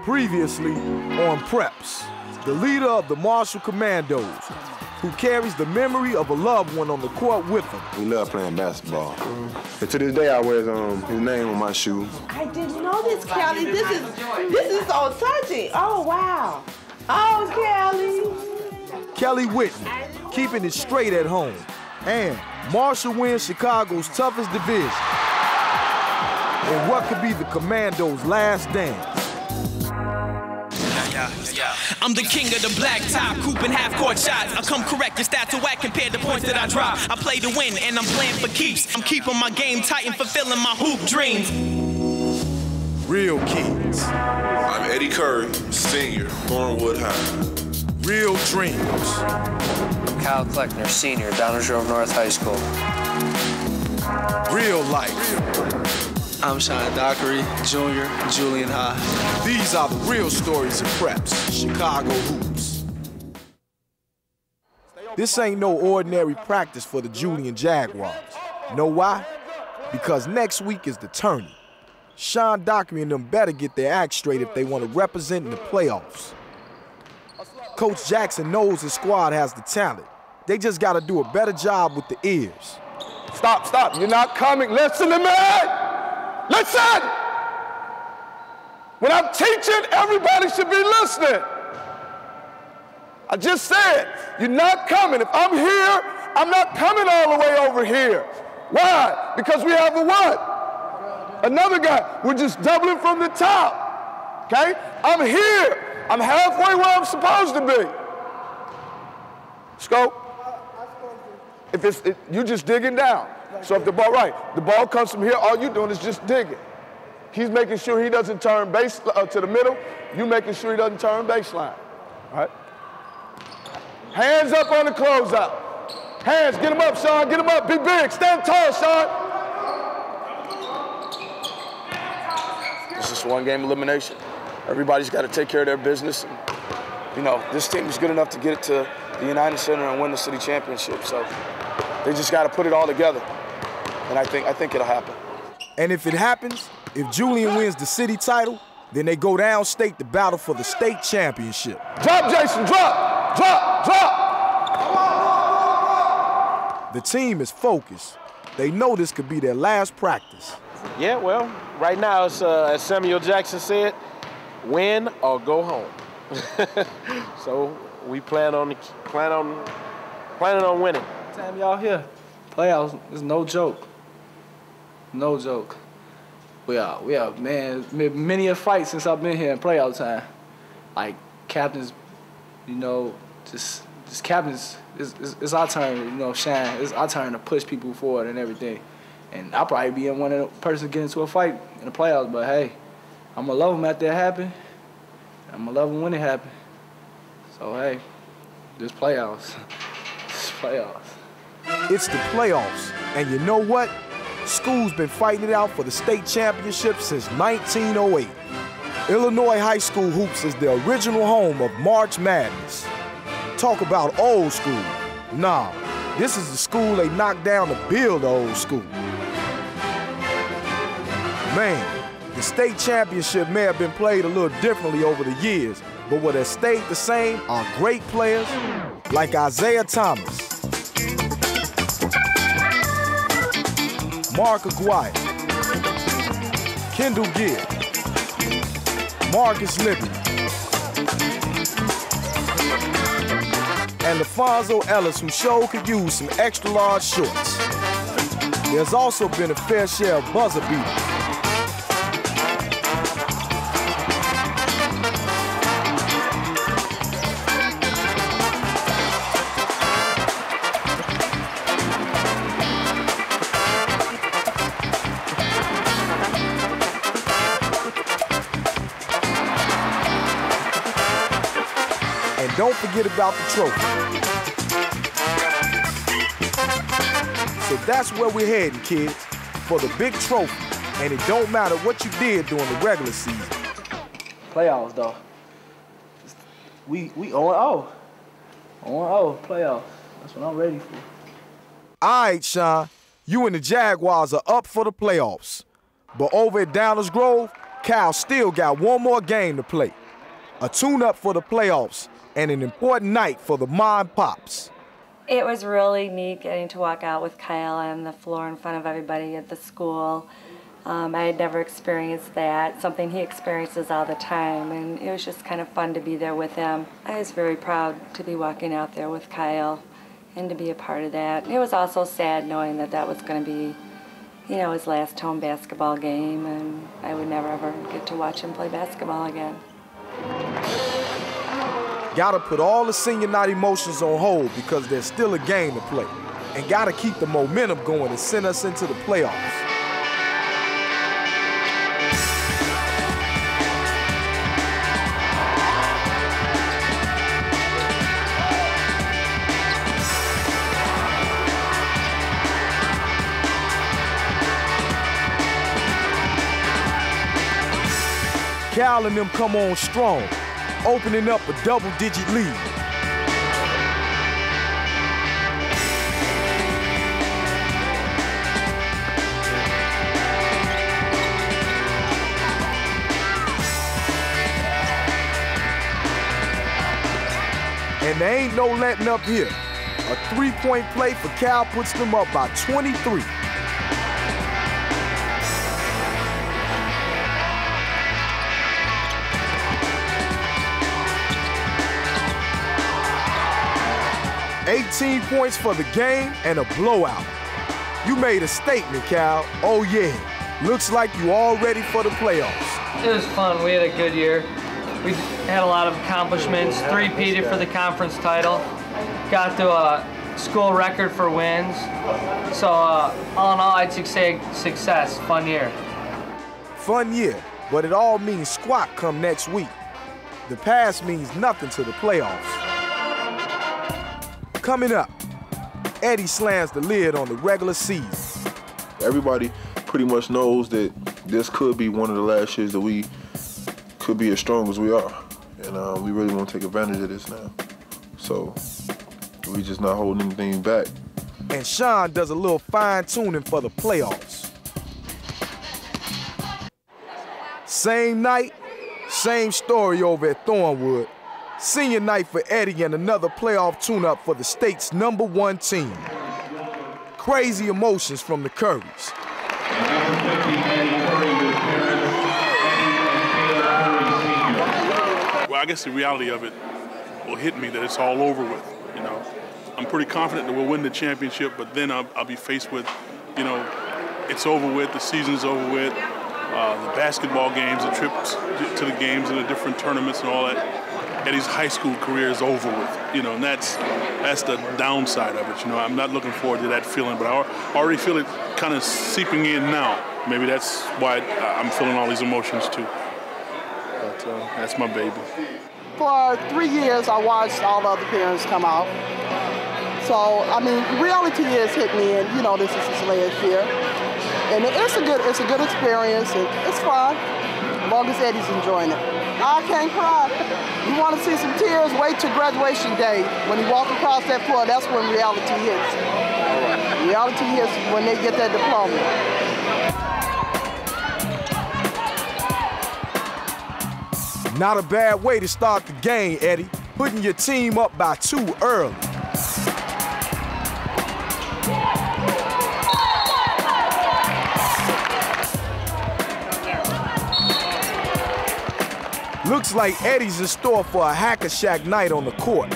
Previously on Preps, the leader of the Marshall Commandos, who carries the memory of a loved one on the court with him. We love playing basketball. And to this day, I wear his name on my shoe. I didn't know this, Kelly. This is so touching. Oh, wow. Oh, Kelly. Kelly Whitney, keeping it straight at home. And Marshall wins Chicago's toughest division in what could be the Commandos' last dance. I'm the king of the black top, cooping half-court shots. I come correct, your stats are whack compared to points that I drop. I play to win, and I'm playing for keeps. I'm keeping my game tight and fulfilling my hoop dreams. Real kids. I'm Eddie Curry, senior, Thornwood High. Real dreams. I'm Kyle Kleckner, senior, Downers Grove North High School. Real life. I'm Sean Dockery, junior, Julian High. These are the real stories of Preps, Chicago hoops. This ain't no ordinary practice for the Julian Jaguars. Know why? Because next week is the tourney. Sean Dockery and them better get their act straight if they want to represent in the playoffs. Coach Jackson knows his squad has the talent. They just got to do a better job with the ears. Stop. You're not coming. Listen to me. Listen! When I'm teaching, everybody should be listening. I just said, you're not coming. If I'm here, I'm not coming all the way over here. Why? Because we have a what? Another guy. We're just doubling from the top, okay? I'm here. I'm halfway where I'm supposed to be. Scope. If you're just digging down. So if the ball comes from here, all you're doing is just digging. He's making sure he doesn't turn base to the middle. You making sure he doesn't turn baseline. All right? Hands up on the closeout. Hands, get him up, Sean. Get him up. Be big. Stand tall, Sean. It's just one game elimination. Everybody's got to take care of their business. And, you know, this team is good enough to get it to the United Center and win the city championship. So they just got to put it all together. And I think it'll happen. And if it happens, if Julian wins the city title, then they go downstate to battle for the state championship. Drop, Jason, drop! The team is focused. They know this could be their last practice. Yeah, well, right now it's as Samuel Jackson said, win or go home. So we plan on winning. Time y'all here, playoffs is no joke. No joke. We are man, many a fight since I've been here in playoff time. Like captains, you know, just captains. It's our turn, you know, shine. It's our turn to push people forward and everything. And I'll probably be one of the person getting into a fight in the playoffs. But hey, I'm gonna love them after it happen. I'm gonna love them when it happen. So hey, this playoffs. It's playoffs. It's the playoffs, and you know what? School's been fighting it out for the state championship since 1908. Illinois High School Hoops is the original home of March Madness. Talk about old school. Nah, this is the school they knocked down to build the old school. Man, the state championship may have been played a little differently over the years, but what has stayed the same are great players like Isaiah Thomas, Mark Aguirre, Kendall Gill, Marcus Libby, and LaFonso Ellis, who sure could use some extra large shorts. There's also been a fair share of buzzer beaters. And don't forget about the trophy. So that's where we're heading, kids, for the big trophy. And it don't matter what you did during the regular season. Playoffs, though. We 0-0. 0-0, playoffs. That's what I'm ready for. All right, Sean, you and the Jaguars are up for the playoffs. But over at Downers Grove, Cal still got one more game to play. A tune-up for the playoffs and an important night for the Mom Pops. It was really neat getting to walk out with Kyle on the floor in front of everybody at the school. I had never experienced that, something he experiences all the time, and it was just kind of fun to be there with him. I was very proud to be walking out there with Kyle and to be a part of that. It was also sad knowing that that was going to be, you know, his last home basketball game, and I would never ever get to watch him play basketball again. Gotta put all the senior night emotions on hold because there's still a game to play, and gotta keep the momentum going and send us into the playoffs. Cal and them come on strong, opening up a double-digit lead. And there ain't no letting up here. A three-point play for Cal puts them up by 23. $18 points for the game and a blowout. You made a statement, Cal. Oh yeah, looks like you all ready for the playoffs. It was fun. We had a good year. We had a lot of accomplishments. Three-peated for the conference title. Got to a school record for wins. So all in all, I'd say success. Fun year. Fun year, but it all means squat come next week. The pass means nothing to the playoffs. Coming up, Eddie slams the lid on the regular season. Everybody pretty much knows that this could be one of the last years that we could be as strong as we are. And we really want to take advantage of this now. So we just not holding anything back. And Sean does a little fine-tuning for the playoffs. Same night, same story over at Thornwood. Senior night for Eddie and another playoff tune-up for the state's #1 team. Crazy emotions from the Currys. Well, I guess the reality of it will hit me that it's all over with, you know. I'm pretty confident that we'll win the championship, but then I'll be faced with, you know, it's over with, the season's over with, the basketball games, the trips to the games and the different tournaments and all that. Eddie's high school career is over with, you know, and that's the downside of it, you know. I'm not looking forward to that feeling, but I already feel it kind of seeping in now. Maybe that's why I'm feeling all these emotions too. But that's my baby. For 3 years, I watched all the other parents come out. So, I mean, reality is hit me, and you know, this is his last year. And it's a good experience, and it's fun, as long as Eddie's enjoying it. I can't cry. You want to see some tears, wait till graduation day. When he walks across that floor, that's when reality hits. Reality hits when they get that diploma. Not a bad way to start the game, Eddie. Putting your team up by 2 early. Looks like Eddie's in store for a Hack-a-Shack night on the court.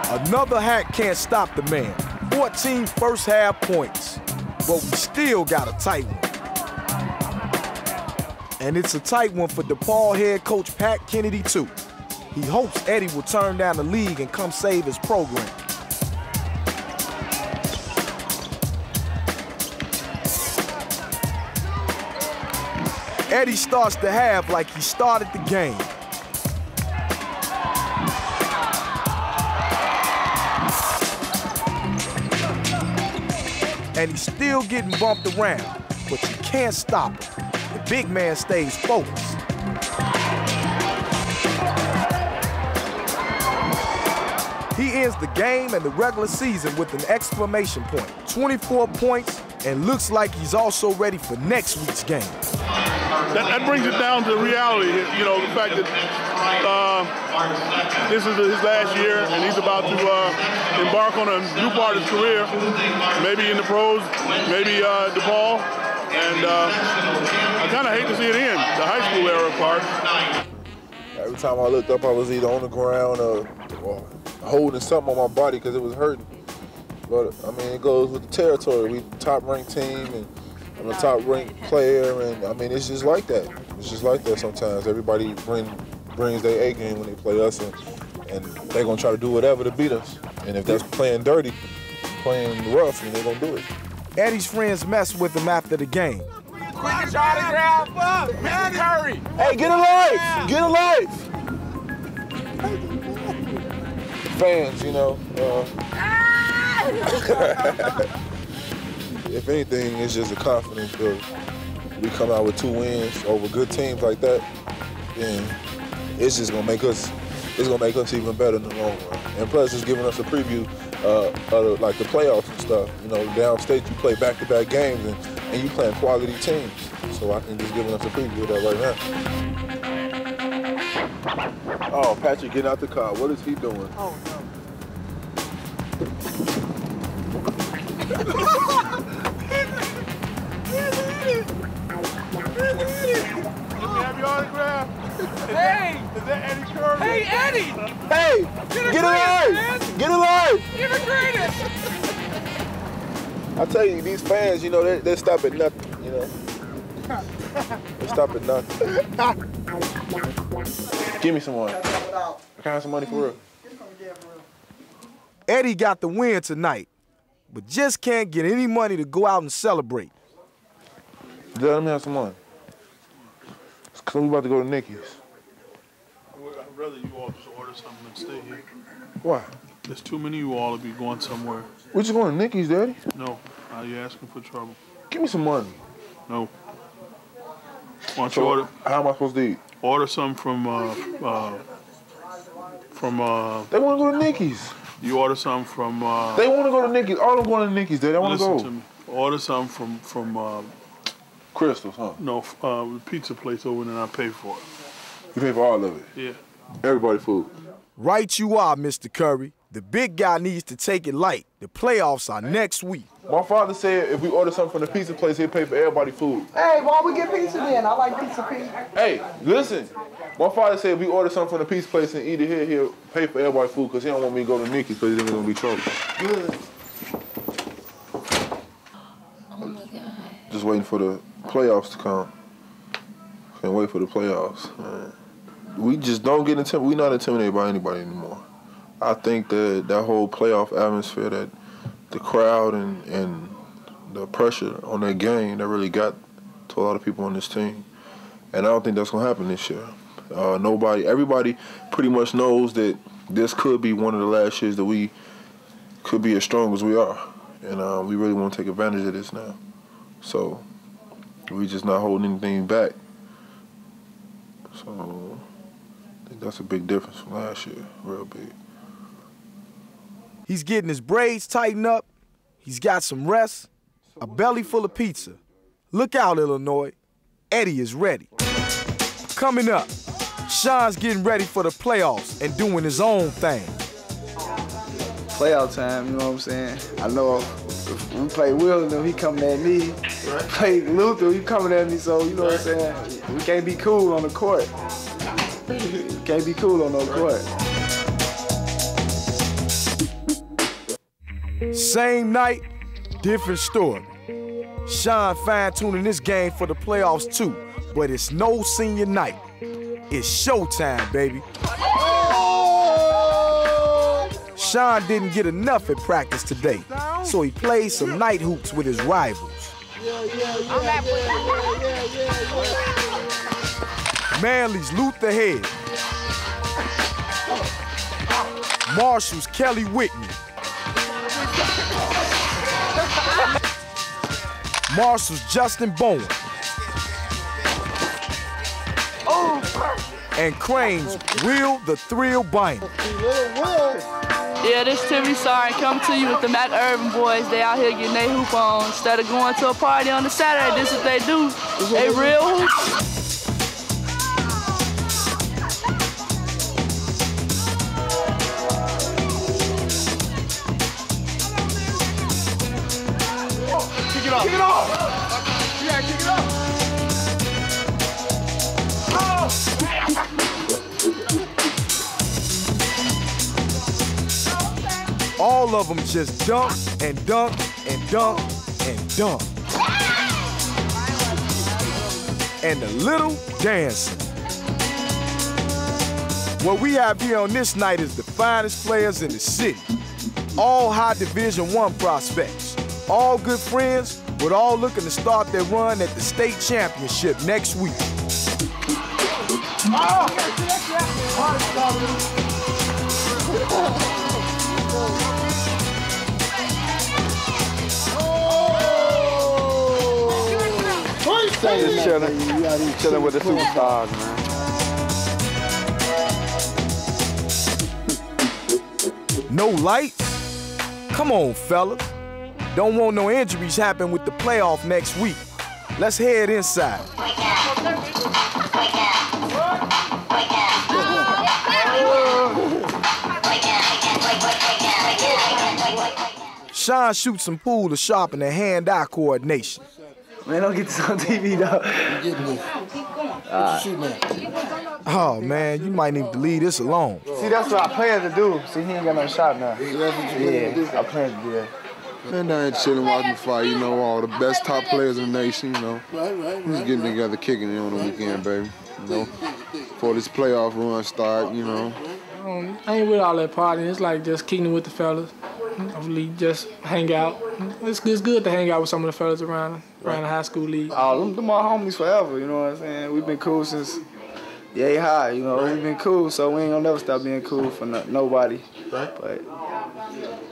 Another hack can't stop the man. 14 first half points, but we still got a tight one. And it's a tight one for DePaul head coach Pat Kennedy too. He hopes Eddie will turn down the league and come save his program. Eddie starts the half like he started the game. And he's still getting bumped around, but you can't stop him. The big man stays focused. He ends the game and the regular season with an exclamation point. 24 points, and looks like he's also ready for next week's game. That brings it down to reality, you know, the fact that this is his last year and he's about to embark on a new part of his career, maybe in the pros, maybe DePaul, and I kind of hate to see it end, the high school era part. Every time I looked up, I was either on the ground or holding something on my body because it was hurting. But, I mean, it goes with the territory. We top-ranked team, and I'm a top-ranked player, and, I mean, it's just like that. It's just like that sometimes. Everybody brings their A game when they play us, and they're going to try to do whatever to beat us. And if that's playing dirty, playing rough, then they're going to do it. Eddie's friends messed with him after the game. Quickest autograph up, Mr. Curry. Hey, get a life! Get a life! Fans, you know. If anything, it's just a confidence builder. We come out with 2 wins over good teams like that, then it's just gonna make us. It's gonna make us even better in the long run. And plus, it's giving us a preview of like the playoffs and stuff. You know, downstate you play back-to-back games and you playing quality teams. So I think just giving us a preview of that right now. Oh, Patrick getting out the car. What is he doing? Oh no. Let me have your autograph. Hey! Is that Eddie Curry? Hey, Eddie! Hey! Get alive! Get alive! You're the greatest! I tell you, these fans, you know, they stop at nothing, you know. They stop at nothing. Give me some money. Can I have some money for real? Eddie got the win tonight, but just can't get any money to go out and celebrate. Dad, let me have some money. Because we're about to go to Nicky's. I'd rather you all just order something and stay here. Why? There's too many of you all to be going somewhere. We're just going to Nicky's, Daddy. No, you're asking for trouble. Give me some money. No. Why don't you order? How am I supposed to eat? Order something from. They want to go to Nicky's. You order something from. They want to go to Nicky's. All of them going to Nicky's, Daddy. I want to go. Listen to me. Order something from. Crystals, huh? No, the pizza place over there, and I pay for it. You pay for all of it? Yeah. Everybody food. Right you are, Mr. Curry. The big guy needs to take it light. The playoffs are next week. My father said if we order something from the pizza place, he'll pay for everybody food. Hey, why don't we get pizza then? I like pizza. Hey, listen. My father said if we order something from the pizza place and eat it here, he'll pay for everybody food because he don't want me to go to Nicky's because he's going to be trouble. Good. Oh my God. Just waiting for the playoffs to come. Can't wait for the playoffs. Man. We just don't get intimidated. We're not intimidated by anybody anymore. I think that whole playoff atmosphere, that the crowd and the pressure on that game, that really got to a lot of people on this team. And I don't think that's going to happen this year. Everybody pretty much knows that this could be one of the last years that we could be as strong as we are. And we really want to take advantage of this now. So we just not holding anything back. So I think that's a big difference from last year, real big. He's getting his braids tightened up. He's got some rest, a belly full of pizza. Look out, Illinois. Eddie is ready. Coming up, Sean's getting ready for the playoffs and doing his own thing. Playoff time, you know what I'm saying? I know if we play Will, he coming at me. Play Luther, he coming at me, so you know what I'm saying? We can't be cool on the court. We can't be cool on the court. Same night, different story. Sean fine-tuning this game for the playoffs too, but it's no senior night. It's showtime, baby. Sean didn't get enough at practice today, so he played some night hoops with his rivals. Manly's Luther Head. Marshall's Kelly Whitney. Marshall's Justin Bowen. And Crane's Will the Thrill Binder. Yeah, this is Timmy Sarn coming to you with the Mac Urban boys. They out here getting their hoop on. Instead of going to a party on the Saturday, this is what they do. They real hoop. Kick it off. Kick it off. Yeah, kick it off. All of them just dunk and dunk and dunk and dunk. And a little dancing. What we have here on this night is the finest players in the city. All high Division I prospects. All good friends, but all looking to start their run at the state championship next week. Just chilling with the superstars, man. No lights? Come on, fellas. Don't want no injuries happen with the playoff next week. Let's head inside. Sean shoots some pool to sharpen their hand-eye coordination. Man, don't get this on TV, though. You getting this? Oh, man, you might need to leave this alone. See, that's what I plan to do. See, he ain't got no shot now. Yeah, I plan to do that. Man, down here chilling, watching the fight, you know, all the best top players in the nation, you know. Right. Just getting together, kicking it on the weekend, baby. You know, before this playoff run start, you know. I ain't with all that partying. It's like just kicking with the fellas. We just hang out. It's good to hang out with some of the fellas around the high school league. Oh, them my homies forever, you know what I'm saying? We've been cool since yay high, you know. We've been cool, so we ain't gonna never stop being cool for nobody. Right. But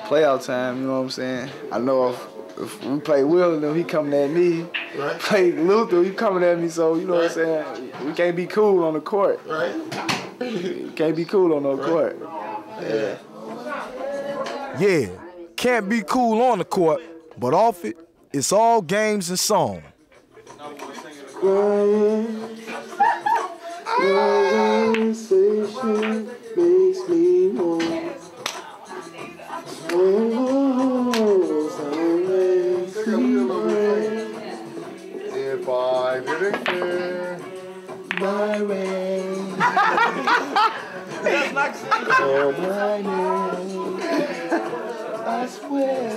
playoff time, you know what I'm saying? I know if we play Will, he coming at me. Right. Play Luther, he coming at me, so you know what I'm saying? We can't be cool on the court. Right. We can't be cool on no court. Yeah. Yeah, can't be cool on the court, but off it, it's all games and song. Conversation makes me more. If I didn't care, my way. Oh, my name, I swear.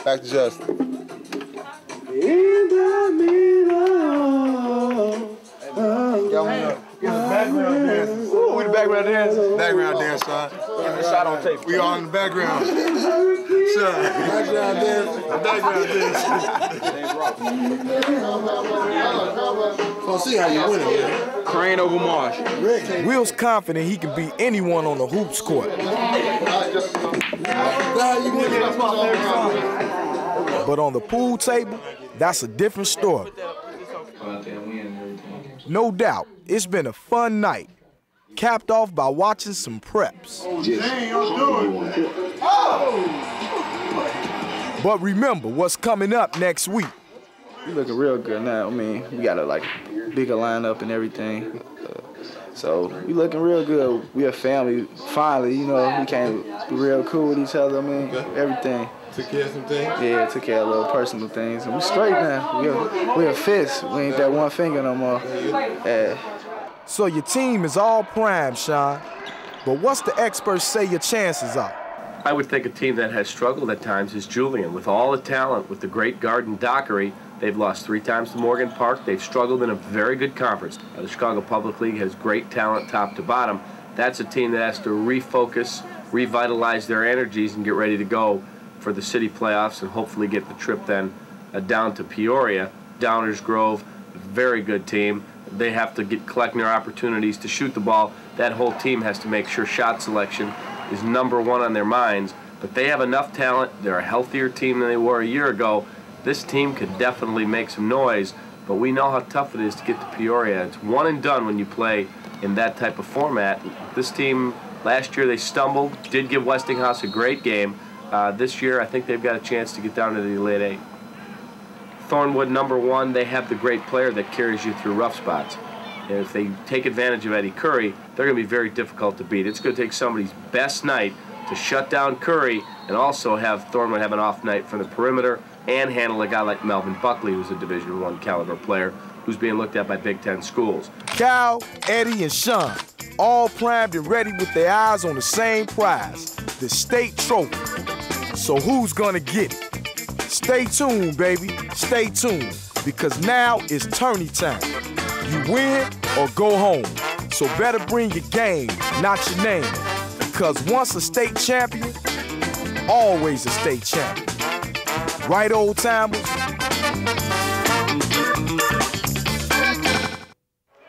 Back to Justin. In the middle. Background dancers. Ooh, we the background dancers. Background dance, son. Shot on tape. We all in the background. Son. Background dancers. Background dancers. So see how you win it, man. Crane over Marsh. Will's confident he can beat anyone on the hoops court. But on the pool table, that's a different story. No doubt, it's been a fun night, capped off by watching some preps. But remember what's coming up next week. We looking real good now. I mean, we got a bigger lineup and everything. So we looking real good. We a family, finally, you know, we came real cool with each other. I mean, everything. Took care of some things? Yeah, took care of little personal things. And we straight now. We a fist. We ain't that one finger no more. Yeah. So your team is all prime, Sean. But what's the experts say your chances are? I would think a team that has struggled at times is Julian. With all the talent, with the great guard and Dockery, they've lost 3 times to Morgan Park. They've struggled in a very good conference. The Chicago Public League has great talent top to bottom. That's a team that has to refocus, revitalize their energies, and get ready to go for the city playoffs and hopefully get the trip then down to Peoria. Downers Grove, very good team. They have to get collecting their opportunities to shoot the ball. That whole team has to make sure shot selection is #1 on their minds. But they have enough talent. They're a healthier team than they were a year ago. This team could definitely make some noise, but we know how tough it is to get to Peoria. It's one and done when you play in that type of format. This team Last year they stumbled, did give Westinghouse a great game. This year I think they've got a chance to get down to the Elite Eight. Thornwood, number one, they have the great player that carries you through rough spots. And if they take advantage of Eddie Curry, they're going to be very difficult to beat. It's going to take somebody's best night to shut down Curry and also have Thornwood have an off night from the perimeter and handle a guy like Melvin Buckley, who's a Division I caliber player, who's being looked at by Big Ten schools. Cal, Eddie, and Sean, all primed and ready with their eyes on the same prize, the state trophy. So who's gonna get it? Stay tuned, baby, stay tuned, because now it's tourney time. You win or go home. So better bring your game, not your name, because once a state champion, always a state champion. Right, old timers?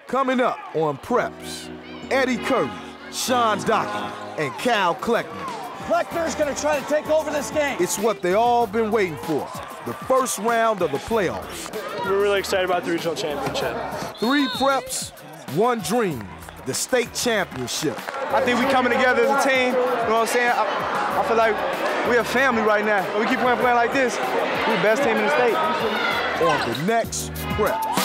Coming up on Preps, Eddie Curry, Sean Dockery, and Cal Kleckner. Kleckner's gonna try to take over this game. It's what they all been waiting for, the first round of the playoffs. We're really excited about the regional championship. 3 preps, 1 dream, the state championship. I think we coming together as a team, you know what I'm saying? I feel like we're a family right now. If we keep playing like this, we're the best team in the state. On the next Preps.